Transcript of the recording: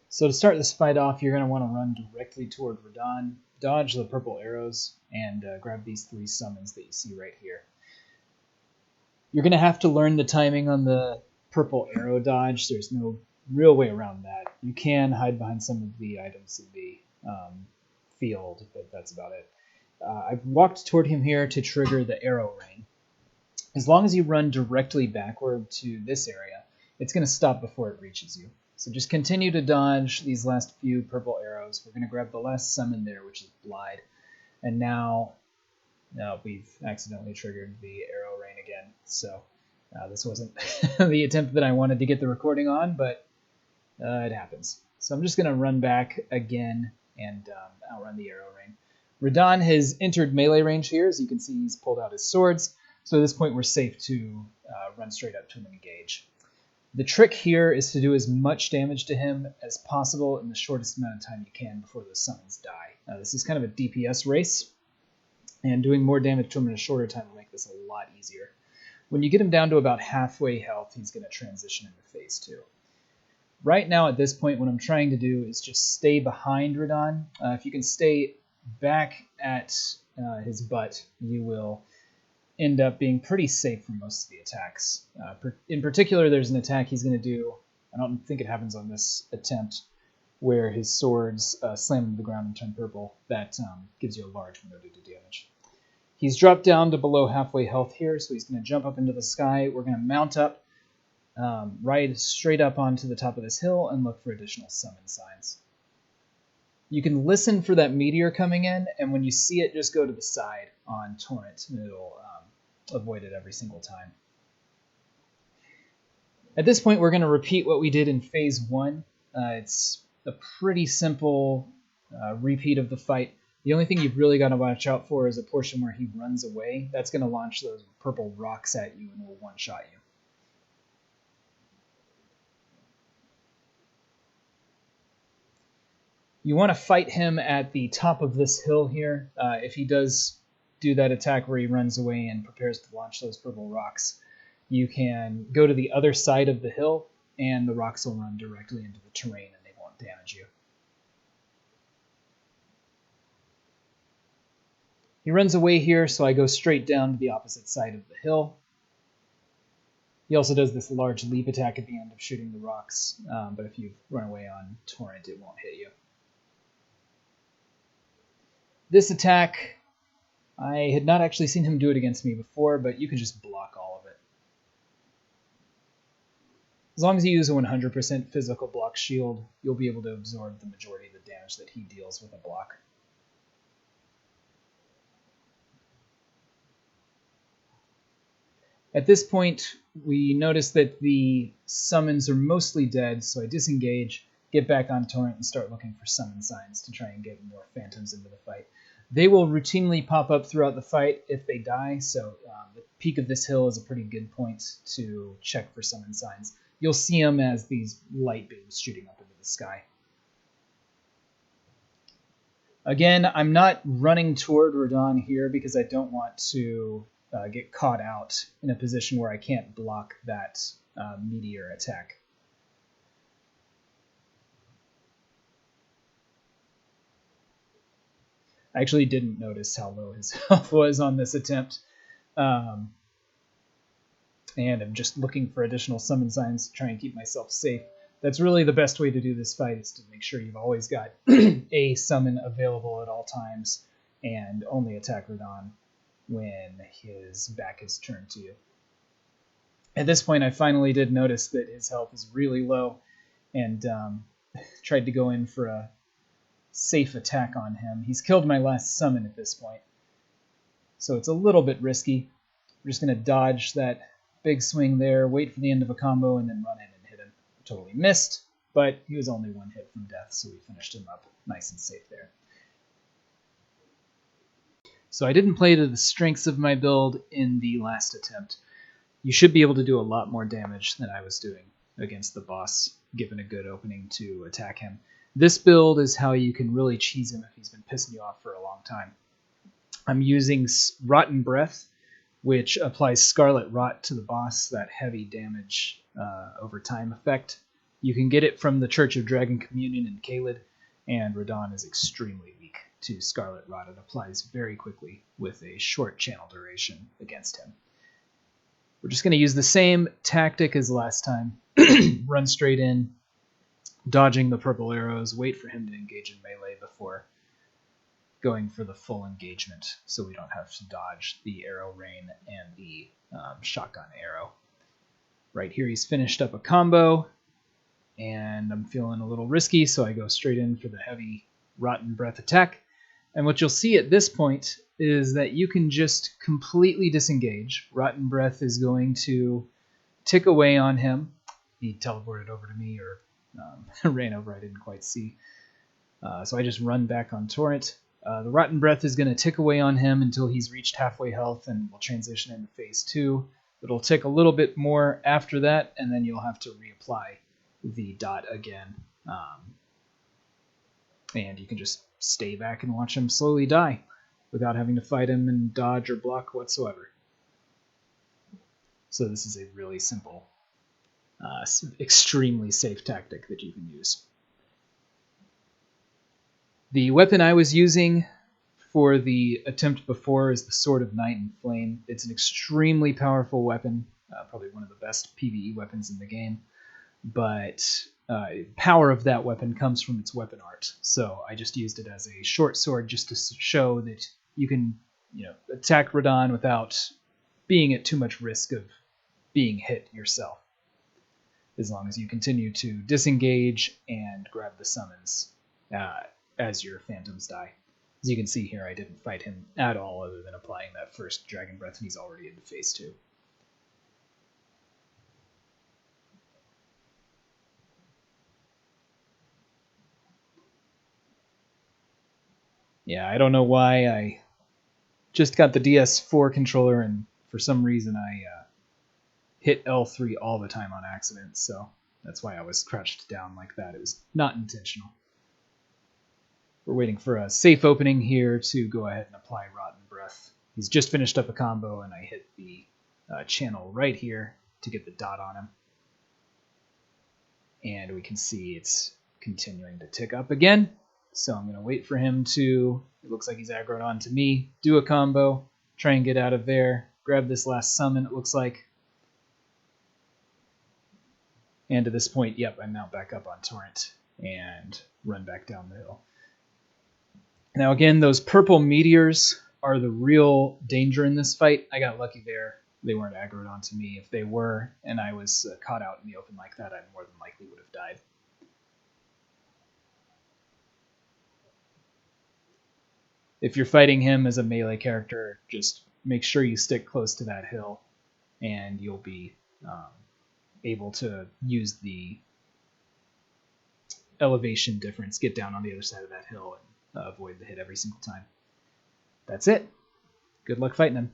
So to start this fight off, you're going to want to run directly toward Radahn, dodge the purple arrows, and grab these 3 summons that you see right here. You're going to have to learn the timing on the purple arrow dodge. There's no real way around that. You can hide behind some of the items in the field, but that's about it. I've walked toward him here to trigger the arrow rain. As long as you run directly backward to this area, it's going to stop before it reaches you. So just continue to dodge these last few purple arrows. We're going to grab the last summon there, which is Blide. And now we've accidentally triggered the arrow rain again. So this wasn't the attempt that I wanted to get the recording on, but it happens. So I'm just going to run back again and outrun the arrow rain. Radahn has entered melee range here. As you can see, he's pulled out his swords. So at this point, we're safe to run straight up to him and engage. The trick here is to do as much damage to him as possible in the shortest amount of time you can before those summons die. This is kind of a DPS race, and doing more damage to him in a shorter time will make this a lot easier. When you get him down to about halfway health, he's going to transition into phase 2. Right now at this point, what I'm trying to do is just stay behind Radahn. If you can stay back at his butt, you will end up being pretty safe from most of the attacks. In particular, there's an attack he's going to do, I don't think it happens on this attempt, where his swords slam into the ground and turn purple. That gives you a large window to do damage. He's dropped down to below halfway health here, so he's going to jump up into the sky. We're going to mount up, ride straight up onto the top of this hill, and look for additional summon signs. You can listen for that meteor coming in, and when you see it, just go to the side on Torrent, and it'll avoid it every single time. At this point, we're going to repeat what we did in Phase 1. It's a pretty simple repeat of the fight. The only thing you've really got to watch out for is a portion where he runs away. That's going to launch those purple rocks at you and will one-shot you. You want to fight him at the top of this hill here. If he does do that attack where he runs away and prepares to launch those purple rocks, you can go to the other side of the hill, and the rocks will run directly into the terrain and they won't damage you. He runs away here, so I go straight down to the opposite side of the hill. He also does this large leap attack at the end of shooting the rocks, but if you run away on Torrent, it won't hit you. This attack, I had not actually seen him do it against me before, but you can just block all of it. As long as you use a 100% physical block shield, you'll be able to absorb the majority of the damage that he deals with a block. At this point, we notice that the summons are mostly dead, so I disengage, get back on Torrent, and start looking for summon signs to try and get more phantoms into the fight. They will routinely pop up throughout the fight if they die, so the peak of this hill is a pretty good point to check for summon signs. You'll see them as these light beams shooting up into the sky. Again, I'm not running toward Radahn here because I don't want to get caught out in a position where I can't block that meteor attack. I actually didn't notice how low his health was on this attempt. And I'm just looking for additional summon signs to try and keep myself safe. That's really the best way to do this fight, is to make sure you've always got a summon available at all times and only attack Radahn when his back is turned to you. At this point, I finally did notice that his health is really low and tried to go in for a safe attack on him. He's killed my last summon at this point, so it's a little bit risky. We're just going to dodge that big swing there, wait for the end of a combo, and then run in and hit him. Totally missed, but he was only one hit from death, so we finished him up nice and safe there. So I didn't play to the strengths of my build in the last attempt. You should be able to do a lot more damage than I was doing against the boss, given a good opening to attack him. This build is how you can really cheese him if he's been pissing you off for a long time. I'm using Rotten Breath, which applies Scarlet Rot to the boss, that heavy damage over time effect. You can get it from the Church of Dragon Communion in Caelid, and Radahn is extremely weak to Scarlet Rot. It applies very quickly with a short channel duration against him. We're just going to use the same tactic as last time. Run straight in, dodging the purple arrows, wait for him to engage in melee before going for the full engagement, so we don't have to dodge the arrow rain and the shotgun arrow. Right here he's finished up a combo, and I'm feeling a little risky, so I go straight in for the heavy Rotten Breath attack. And what you'll see at this point is that you can just completely disengage. Rotten Breath is going to tick away on him. He teleported over to me, or ran over, I didn't quite see. So I just run back on Torrent. The Rotten Breath is going to tick away on him until he's reached halfway health, and we'll transition into phase 2. It'll tick a little bit more after that, and then you'll have to reapply the dot again. And you can just stay back and watch him slowly die without having to fight him and dodge or block whatsoever. So this is a really simple, extremely safe tactic that you can use. The weapon I was using for the attempt before is the Sword of Night and Flame. It's an extremely powerful weapon, probably one of the best PvE weapons in the game, but power of that weapon comes from its weapon art. So I just used it as a short sword just to show that you can, attack Radahn without being at too much risk of being hit yourself, as long as you continue to disengage and grab the summons as your phantoms die. As you can see here, I didn't fight him at all other than applying that first Dragon Breath, and he's already into phase 2. Yeah, I don't know why I just got the DS4 controller, and for some reason I hit L3 all the time on accident, so that's why I was crouched down like that. It was not intentional. We're waiting for a safe opening here to go ahead and apply Rotten Breath. He's just finished up a combo, and I hit the channel right here to get the dot on him. And we can see it's continuing to tick up again. So I'm going to wait for him to, it looks like he's aggroed onto me, do a combo, try and get out of there, grab this last summon, it looks like. And to this point, yep, I mount back up on Torrent and run back down the hill. Now again, those purple meteors are the real danger in this fight. I got lucky there. They weren't aggroed onto me. If they were, and I was caught out in the open like that, I more than likely would have died. If you're fighting him as a melee character, just make sure you stick close to that hill, and you'll be able to use the elevation difference, get down on the other side of that hill, and avoid the hit every single time. That's it. Good luck fighting him.